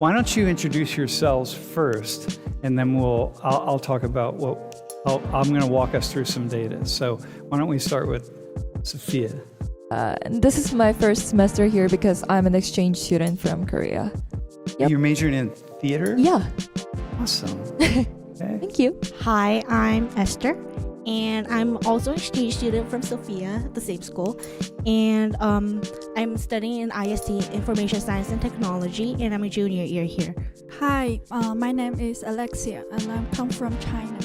why don't you introduce yourselves first, and then I'll talk about I'm going to walk us through some data. So why don't we start with Sophia? This is my first semester here because I'm an exchange student from Korea. Yep. You're majoring in theater? Yeah. Awesome. Okay. Thank you. Hi, I'm Esther, and I'm also an exchange student from Sophia, the same school. And I'm studying in IST, Information Science and Technology, and I'm a junior year here. Hi, my name is Alexia, and I come from China.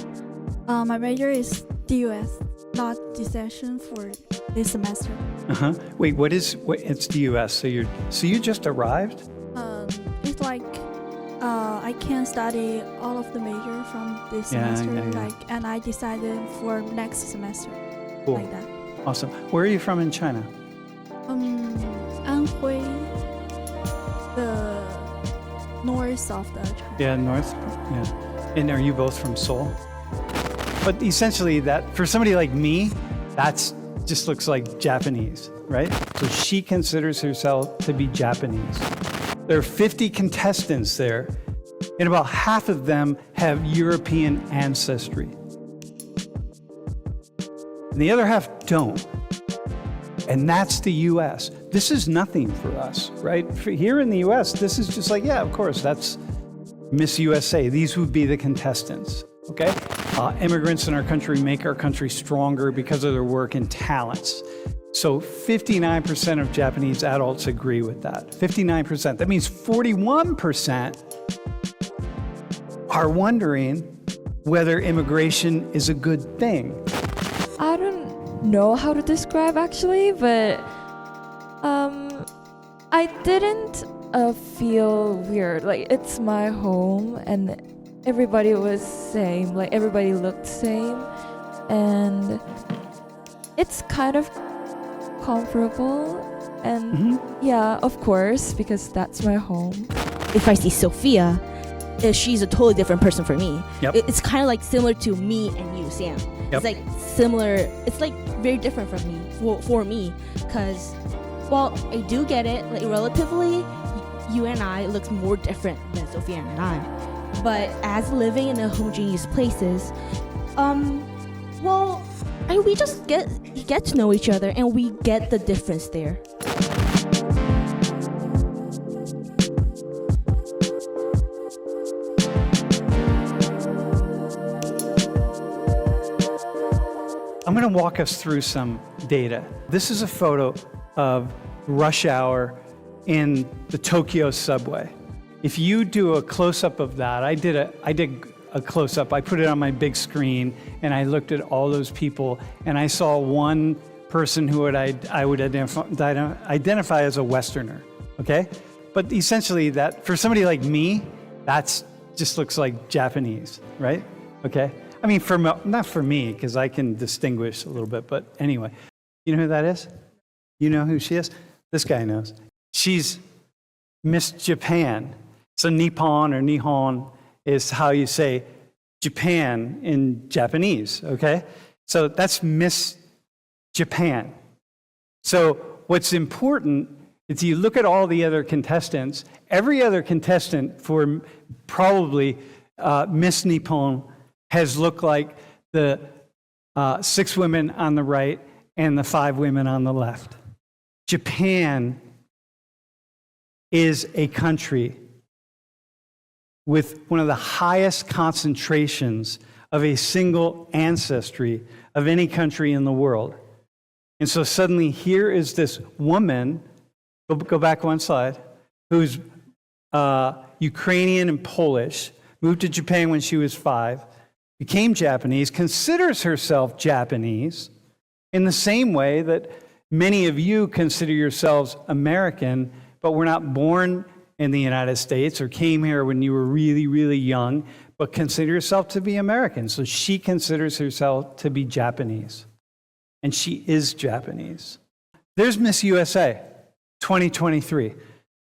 My major is DUS, not dissection for this semester. Wait, it's DUS? So you just arrived? It's like I can study all of the major from this semester, and I decided for next semester, cool. Like that. Awesome. Where are you from in China? Anhui, the north of the China. Yeah, north. Yeah. And are you both from Seoul? But essentially, that for somebody like me, that's just looks like Japanese, right? So she considers herself to be Japanese. There are 50 contestants there, and about half of them have European ancestry. And the other half don't. And that's the US. This is nothing for us, right? Here in the US, this is just like, yeah, of course, that's Miss USA. These would be the contestants, okay? Immigrants in our country make our country stronger because of their work and talents. So 59% of Japanese adults agree with that. 59%. That means 41% are wondering whether immigration is a good thing. I don't know how to describe actually, but I didn't feel weird. Like, it's my home and everybody was same. Like, everybody looked same, and it's kind of comfortable. And yeah, of course, because that's my home. If I see Sophia, she's a totally different person for me. Yep. It's kind of like similar to me and you, Sam. Yep. It's like similar. It's like very different from me, for me, because while I do get it, like relatively, you and I looks more different than Sophia and I. But as living in a homogeneous places, we just get to know each other, and we get the difference there. I'm going to walk us through some data. This is a photo of rush hour in the Tokyo subway. If you do a close-up of that, I did a close-up. I put it on my big screen, and I looked at all those people, and I saw one person who I would identify as a Westerner, okay? But essentially, that for somebody like me, that's just looks like Japanese, right? Okay? I mean, not for me, because I can distinguish a little bit, but anyway. You know who that is? You know who she is? This guy knows. She's Miss Japan. So Nippon or Nihon is how you say Japan in Japanese, okay? So that's Miss Japan. So what's important is you look at all the other contestants, every other contestant for probably Miss Nippon has looked like the 6 women on the right and the 5 women on the left. Japan is a country with one of the highest concentrations of a single ancestry of any country in the world. And so suddenly here is this woman, go back one slide, who's Ukrainian and Polish, moved to Japan when she was 5, became Japanese, considers herself Japanese in the same way that many of you consider yourselves American, but were not born in the United States or came here when you were really, really young, but consider yourself to be American. So she considers herself to be Japanese, and she is Japanese. There's Miss USA 2023.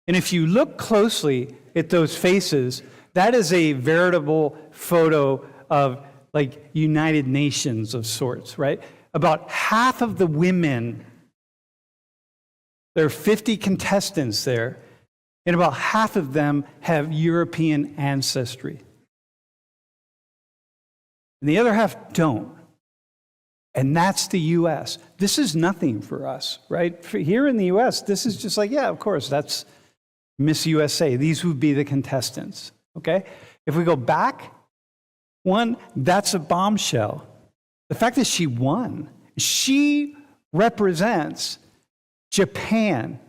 And if you look closely at those faces, that is a veritable photo of like United Nations of sorts, right? About half of the women, there are 50 contestants there, and about half of them have European ancestry. And the other half don't. And that's the US. This is nothing for us, right? Here in the US, this is just like, yeah, of course, that's Miss USA. These would be the contestants, okay? If we go back one, that's a bombshell. The fact that she won, she represents Japan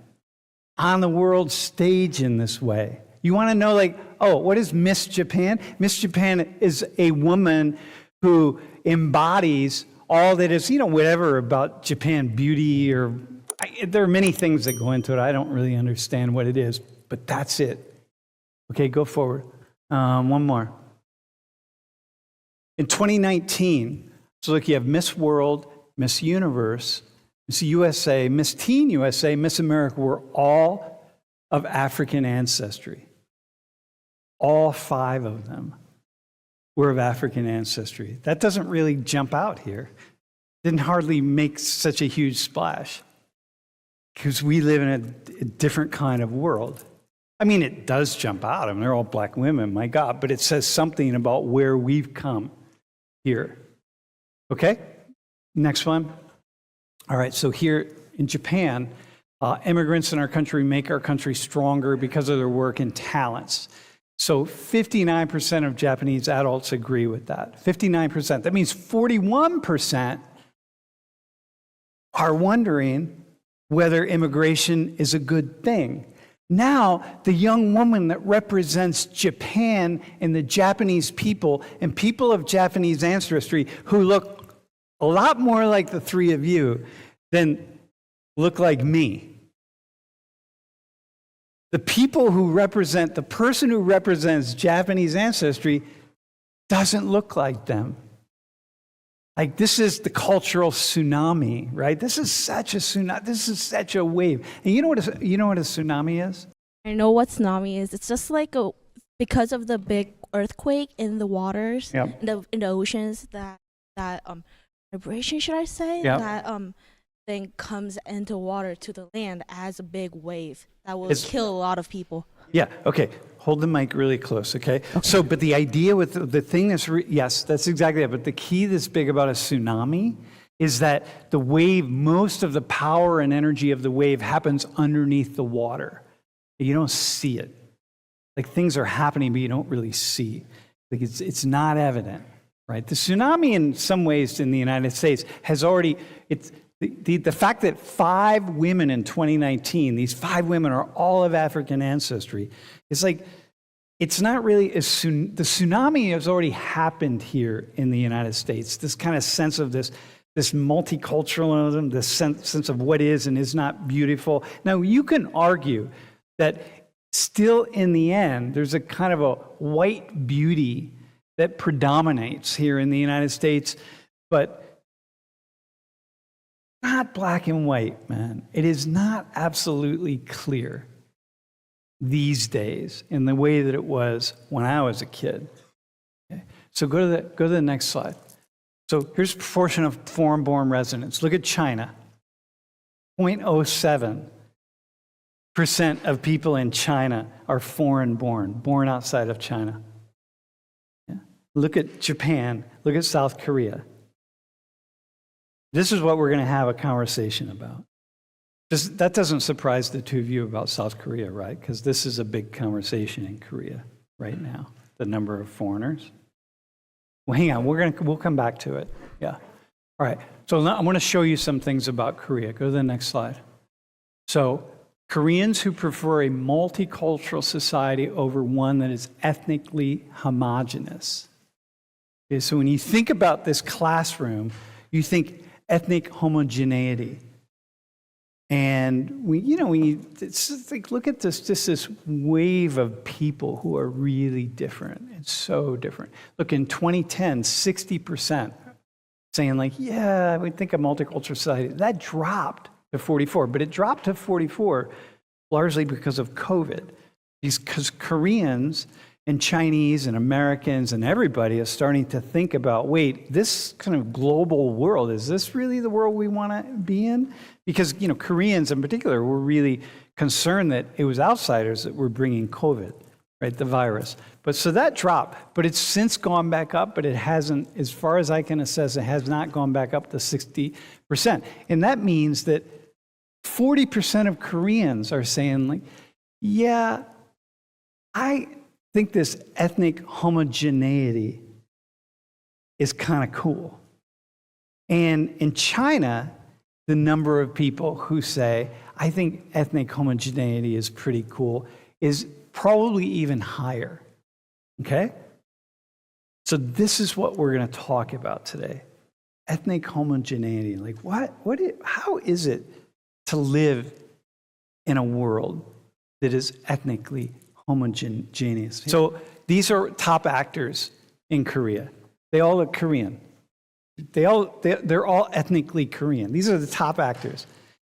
on the world stage in this way. You want to know, like, oh, what is Miss Japan? Miss Japan is a woman who embodies all that is, whatever about Japan beauty, or there are many things that go into it. I don't really understand what it is, but that's it. Okay, go forward. One more. In 2019, so look, you have Miss World, Miss Universe, Miss USA, Miss Teen USA, Miss America were all of African ancestry. All 5 of them were of African ancestry. That doesn't really jump out here. Didn't hardly make such a huge splash because we live in a different kind of world. I mean, it does jump out. I mean, they're all black women, my God, but it says something about where we've come here. Okay? Next one. All right, so here in Japan, immigrants in our country make our country stronger because of their work and talents. So 59% of Japanese adults agree with that. 59%. That means 41% are wondering whether immigration is a good thing. Now, the young woman that represents Japan and the Japanese people and people of Japanese ancestry who look a lot more like the 3 of you than look like me. The people who represent, the person who represents Japanese ancestry doesn't look like them. Like, this is the cultural tsunami, right? This is such a tsunami. This is such a wave. And you know what a tsunami is? I know what tsunami is. It's just like because of the big earthquake in the waters, Yep. in the oceans, that vibration, should I say, Yep. that thing comes into water to the land as a big wave that will It's- kill a lot of people. Yeah, okay. Hold the mic really close, okay? So, but the idea with the thing that's, yes, that's exactly it. But the key that's big about a tsunami is that the wave, most of the power and energy of the wave happens underneath the water. You don't see it. Like, things are happening, but you don't really see. Like, it's not evident, right? The tsunami, in some ways, in the United States, has already, the fact that 5 women in 2019, these 5 women are all of African ancestry, it's like, it's not really the tsunami has already happened here in the United States. This kind of sense of this multiculturalism, this sense of what is and is not beautiful. Now, you can argue that still in the end, there's a kind of a white beauty that predominates here in the United States, but not black and white, man. It is not absolutely clear these days in the way that it was when I was a kid. Okay? So go to the next slide. So here's proportion of foreign-born residents. Look at China. 0.07% of people in China are foreign-born, born outside of China. Yeah? Look at Japan. Look at South Korea. This is what we're going to have a conversation about. That doesn't surprise the 2 of you about South Korea, right? Because this is a big conversation in Korea right now, the number of foreigners. Well, hang on, we'll come back to it. Yeah. All right. So now I'm going to show you some things about Korea. Go to the next slide. So Koreans who prefer a multicultural society over one that is ethnically homogenous. Okay, so when you think about this classroom, you think ethnic homogeneity. And it's just like, look at this, just this wave of people who are really different. It's so different. Look, in 2010, 60% saying like, yeah, we think a multicultural society. That dropped to 44, but it dropped to 44 largely because of COVID. Because Koreans and Chinese and Americans and everybody is starting to think about, wait, this kind of global world, is this really the world we want to be in? Because, Koreans in particular were really concerned that it was outsiders that were bringing COVID, right, the virus. But so that dropped, but it's since gone back up, but it hasn't, as far as I can assess, it has not gone back up to 60%. And that means that 40% of Koreans are saying, like, yeah, I think this ethnic homogeneity is kind of cool. And in China, the number of people who say, I think ethnic homogeneity is pretty cool, is probably even higher. Okay? So this is what we're going to talk about today. Ethnic homogeneity. Like, how is it to live in a world that is ethnically homogeneous? So these are top actors in Korea. They all look Korean. They're all ethnically Korean. These are the top actors.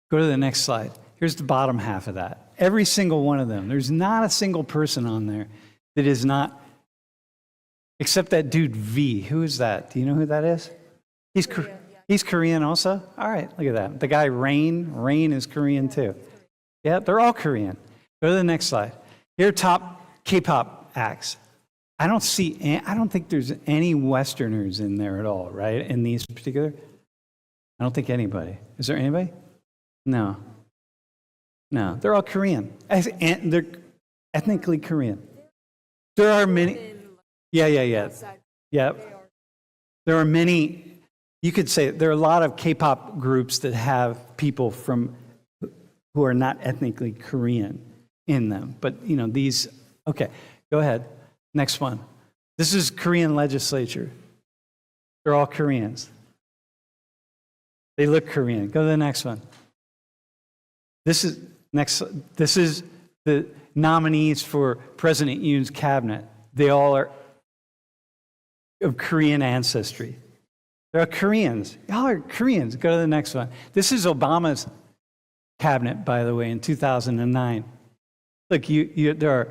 Go to the next slide. Here's the bottom half of that. Every single one of them. There's not a single person on there that is not, except that dude V. Who is that? Do you know who that is? He's Korean also? All right, look at that. The guy Rain is Korean too. Yeah, they're all Korean. Go to the next slide. Here are top K-pop acts. I don't think there's any Westerners in there at all, right? In these particular? I don't think anybody. Is there anybody? No. No, they're all Korean. And they're ethnically Korean. There are many. Yeah. There are many, you could say, there are a lot of K-pop groups that have people who are not ethnically Korean in them. But, these, okay, go ahead. Next one. This is Korean legislature. They're all Koreans. They look Korean. Go to the next one. This is the nominees for President Yoon's cabinet. They all are of Korean ancestry. They're Koreans. Y'all are Koreans. Go to the next one. This is Obama's cabinet, by the way, in 2009. Look, there are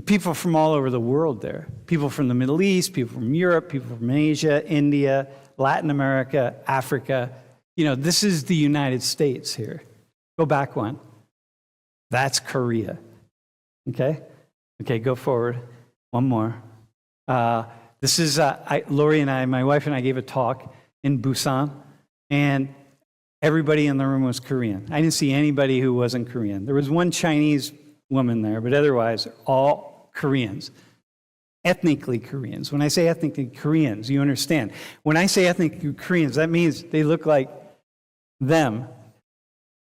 people from all over the world there. People from the Middle East, people from Europe, people from Asia, India, Latin America, Africa. This is the United States here. Go back one. That's Korea. Okay, go forward. One more. This is Lori and I, my wife and I gave a talk in Busan, and everybody in the room was Korean. I didn't see anybody who wasn't Korean. There was one Chinese woman there, but otherwise, all Koreans. Ethnically Koreans. When I say ethnically Koreans, you understand. When I say ethnically Koreans, that means they look like them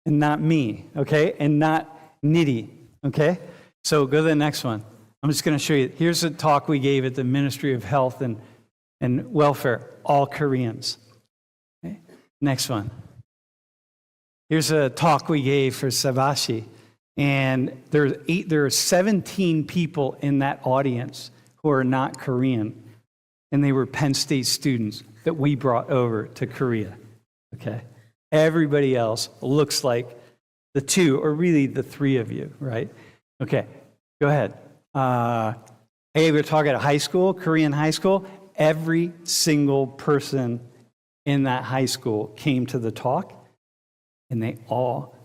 and not me, okay? And not Nidhi, okay? So go to the next one. I'm just going to show you. Here's a talk we gave at the Ministry of Health and Welfare, all Koreans. Okay? Next one. Here's a talk we gave for Sabashi, and there are 17 people in that audience who are not Korean, and they were Penn State students that we brought over to Korea, okay? Everybody else looks like the two, or really the three of you, right? Okay, go ahead. Hey, we're talking at a high school, Korean high school. Every single person in that high school came to the talk, and they all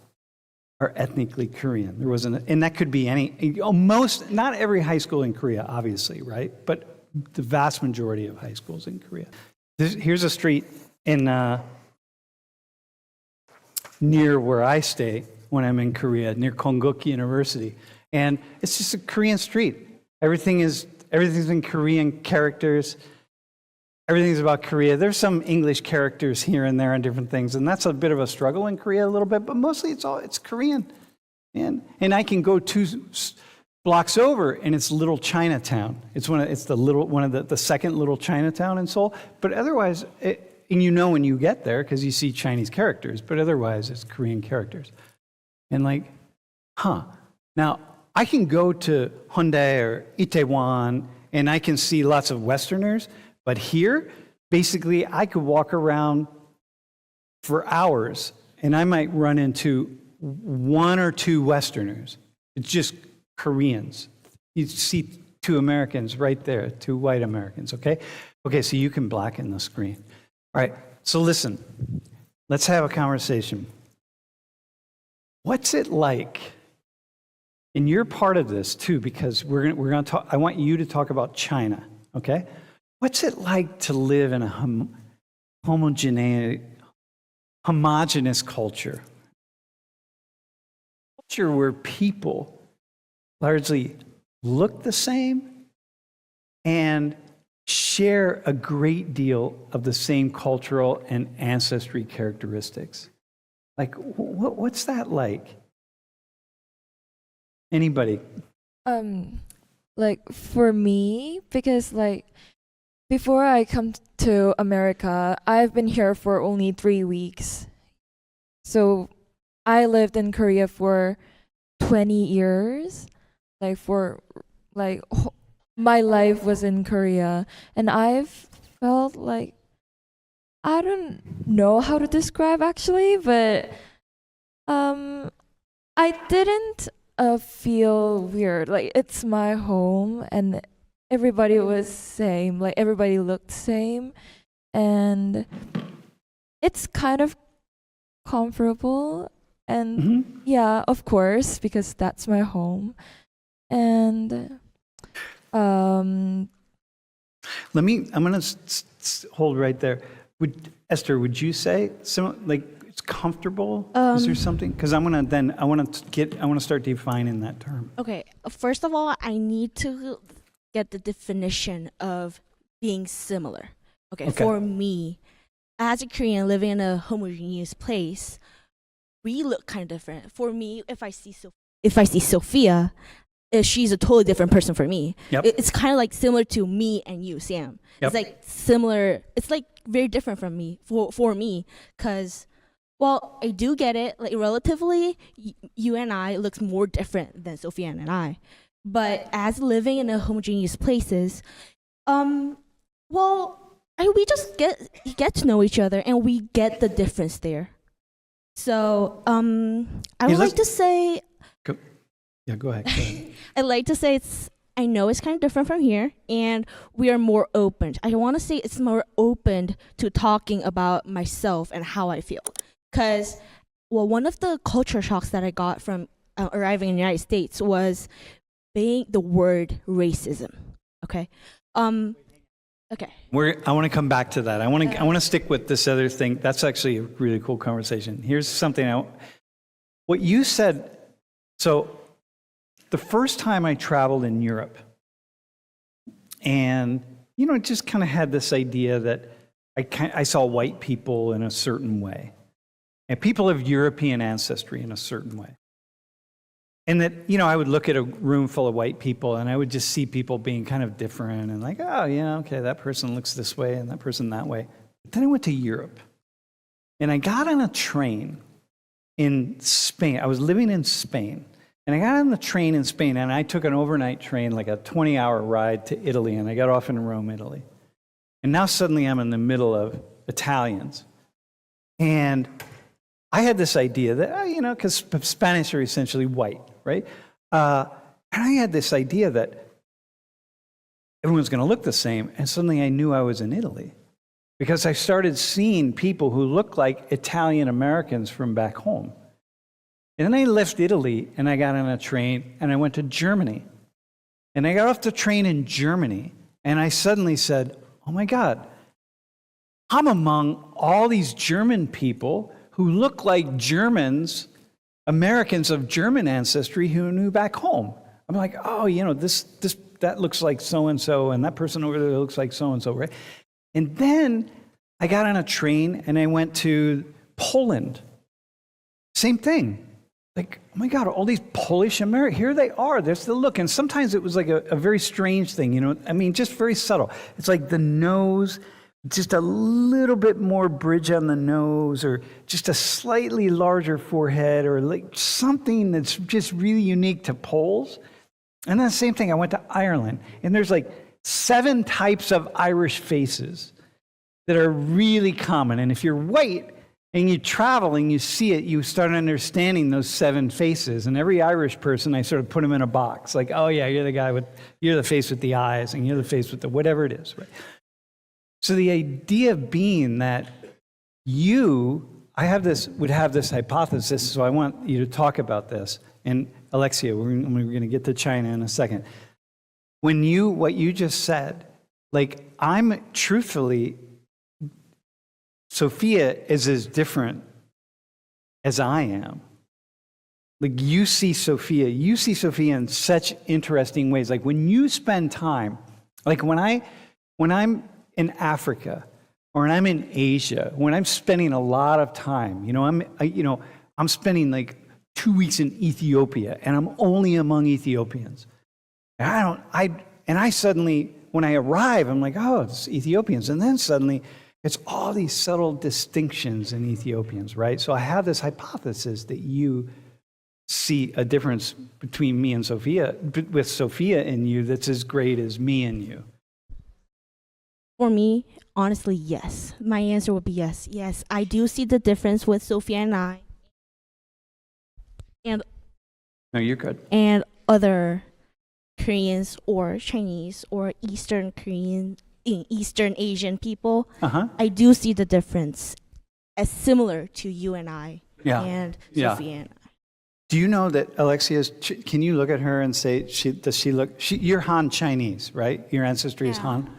are ethnically Korean. There wasn't, and that could be not every high school in Korea, obviously, right? But the vast majority of high schools in Korea. Here's a street in near where I stay when I'm in Korea, near Konkuk University, and it's just a Korean street. Everything's in Korean characters. Everything's about Korea. There's some English characters here and there and different things, and that's a bit of a struggle in Korea a little bit, but mostly it's Korean. And I can go 2 blocks over, and it's Little Chinatown. It's the second Little Chinatown in Seoul. But otherwise, and when you get there because you see Chinese characters, but otherwise it's Korean characters. And now I can go to Hyundai or Itaewon, and I can see lots of Westerners. But here, basically, I could walk around for hours, and I might run into 1 or 2 Westerners. It's just Koreans. You see 2 Americans right there, 2 white Americans, okay? Okay, so you can blacken the screen. All right, so listen, let's have a conversation. what's it like? And you're part of this too, because we're going to talk. I want you to talk about China, okay? What's it like to live in a homogenous culture? Culture where people largely look the same and share a great deal of the same cultural and ancestry characteristics. Like, what's that like? Anybody? Like for me, because like before I come to America, I've been here for only 3 weeks. So I lived in Korea for 20 years. My life was in Korea, and I've felt like, I don't know how to describe actually, but I didn't feel weird. Like it's my home, and everybody was same. Like everybody looked same, and it's kind of comfortable. And yeah, of course, because that's my home. And I'm going to hold right there. Esther, would you say like it's comfortable? Is there something? Because I want to start defining that term. Okay, first of all, I need to get the definition of being similar. Okay, for me, as a Korean living in a homogeneous place, we look kind of different. For me, if I see Sophia, she's a totally different person for me. Yep. It's kind of like similar to me and you, Sam. Yep. It's like similar. It's like very different from me for me, because, well, I do get it. Like relatively, you and I looks more different than Sophia and I. But as living in a homogeneous places, we just get to know each other, and we get the difference there. So I would like to say. Yeah, go ahead. I'd like to say I know it's kind of different from here, and we are more open. I want to say it's more open to talking about myself and how I feel. Because, well, one of the culture shocks that I got from arriving in the United States was being the word racism. Okay. Okay. I want to come back to that. I want to stick with this other thing. That's actually a really cool conversation. Here's something what you said. So the first time I traveled in Europe, and just kind of had this idea that I saw white people in a certain way, and people of European ancestry in a certain way. And that, I would look at a room full of white people, and I would just see people being kind of different, and like, oh, yeah, okay, that person looks this way, and that person that way. But then I went to Europe, and I got on a train in Spain. I was living in Spain, and I got on the train in Spain, and I took an overnight train, like a 20-hour ride to Italy, and I got off in Rome, Italy. And now suddenly I'm in the middle of Italians. And I had this idea that, because Spanish are essentially white, right? And I had this idea that everyone's going to look the same, and suddenly I knew I was in Italy. Because I started seeing people who looked like Italian Americans from back home. And then I left Italy, and I got on a train, and I went to Germany. And I got off the train in Germany, and I suddenly said, oh my God, I'm among all these German people who look like Germans, Americans of German ancestry who knew back home. I'm like, oh, that looks like so-and-so, and that person over there looks like so-and-so, right? And then I got on a train, and I went to Poland. Same thing. Like, oh my God, all these Polish Americans, here they are, there's the look. And sometimes it was like a very strange thing, just very subtle. It's like the nose, just a little bit more bridge on the nose, or just a slightly larger forehead, or like something that's just really unique to Poles. And then the same thing, I went to Ireland, and there's like 7 types of Irish faces that are really common. And if you're white, and you travel and you see it, you start understanding those 7 faces. And every Irish person, I sort of put them in a box. Like, oh yeah, you're the face with the eyes, and you're the face with the whatever it is, right? So the idea being that would have this hypothesis, so I want you to talk about this. And Alexia, we're going to get to China in a second. What you just said, like, I'm truthfully, Sophia is as different as I am. Like, you see Sophia in such interesting ways. Like, when you spend time, like when I'm in Africa or when I'm in Asia, when I'm spending a lot of time, I'm spending like 2 weeks in Ethiopia, and I'm only among Ethiopians. And I suddenly, when I arrive, I'm like, oh, it's Ethiopians. And then suddenly, it's all these subtle distinctions in Ethiopians, right? So I have this hypothesis that you see a difference between me and Sophia, with Sophia in you, that's as great as me and you. For me, honestly, yes. My answer would be yes. Yes, I do see the difference with Sophia and I. And No, you're good. and other Koreans or Chinese or Eastern Asian people. Uh-huh. I do see the difference as similar to you and I Yeah. and Yeah. Sophia and I. Do you know that Alexia's, can you look at her and say, you're Han Chinese, right? Your ancestry is Yeah. Han?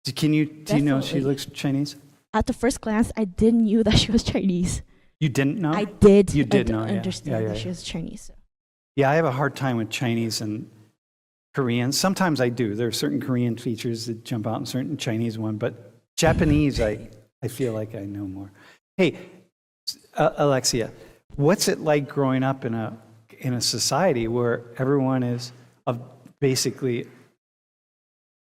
Do you know she Definitely. looks Chinese? At the first glance, I didn't knew that she was Chinese. You didn't know? I did. You did know, yeah. understand Yeah, that yeah. she was Chinese. Yeah, I have a hard time with Chinese and Korean. Sometimes I do. There are certain Korean features that jump out and certain Chinese one, but Japanese, I feel like I know more. Hey, Alexia, what's it like growing up in a society where everyone is basically,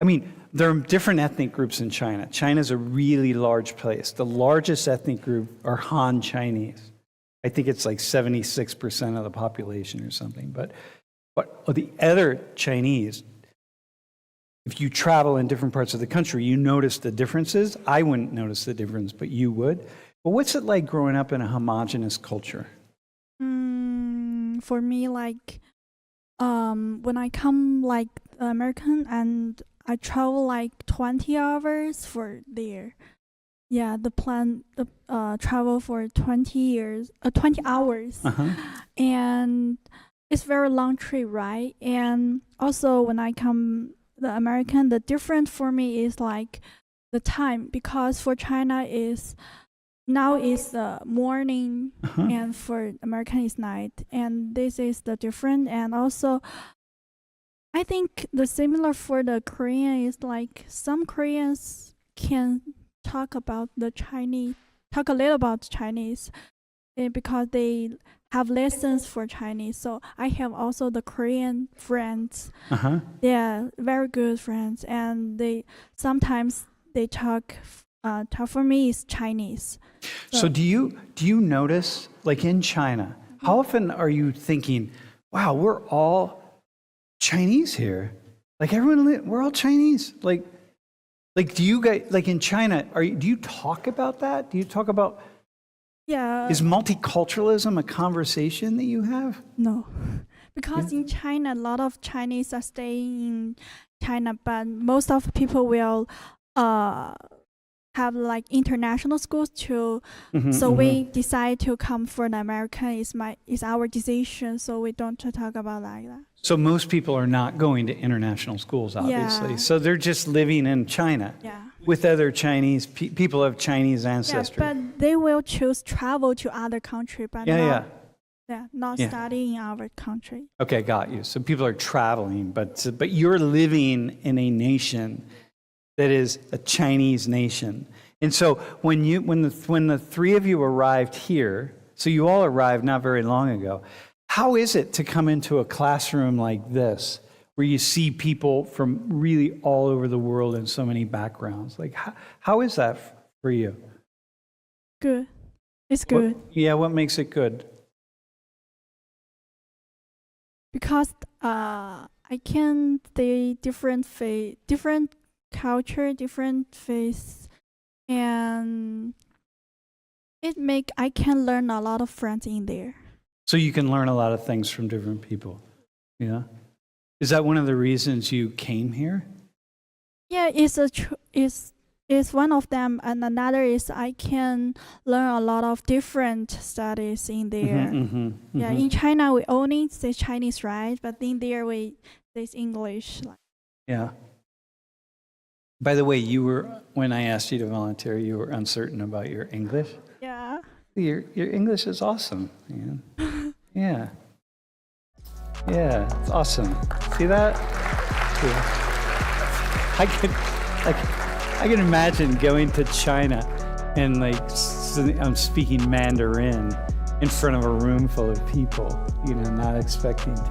I mean, there are different ethnic groups in China. China's a really large place. The largest ethnic group are Han Chinese. I think it's like 76% of the population or something. But the other Chinese, if you travel in different parts of the country, you notice the differences. I wouldn't notice the difference, but you would. But what's it like growing up in a homogenous culture? For me, like, when I come like American and I travel like 20 hours for there. Yeah, the travel for 20 hours. Uh-huh. And it's very long trip, right? And also when I come the American, the difference for me is like the time, because for China now is the morning, Uh-huh. and for American is night, and this is the different. And also I think the similar for the Korean is like some Koreans can talk a little about Chinese, because they have lessons for Chinese. So I have also the Korean friends. Uh-huh. Yeah, very good friends, and sometimes they talk for me is Chinese. So do you notice, like in China, how often are you thinking, wow, we're all Chinese here? Like we're all Chinese. Like do you guys, like in China, do you talk about that? Do you talk about, Yeah. is multiculturalism a conversation that you have? No, because in China, a lot of Chinese are staying in China, but most of people will have like international schools too. Mhm, So mhm. we decide to come for the American. Is our decision. So we don't talk about like that. So most people are not going to international schools, obviously. Yeah. So they're just living in China Yeah. with other Chinese people of Chinese ancestry. Yeah, but they will choose travel to other country, but Yeah. not Yeah. studying in our country. Okay, got you. So people are traveling, but you're living in a nation that is a Chinese nation. And so when the three of you arrived here, so you all arrived not very long ago, how is it to come into a classroom like this, where you see people from really all over the world and so many backgrounds? Like, how is that for you? Good. It's good. What makes it good? Because I can see different culture, different face, and I can learn a lot of friends in there. So you can learn a lot of things from different people. Yeah. Is that one of the reasons you came here? Yeah, it's is one of them, and another is I can learn a lot of different studies in there. Yeah, in China we only say Chinese, right? But in there we say English. Yeah. By the way, when I asked you to volunteer, you were uncertain about your English. Yeah. Your English is awesome, man. Yeah. Yeah, it's awesome. See that? Yeah. I can imagine going to China and I'm speaking Mandarin in front of a room full of people, not expecting to.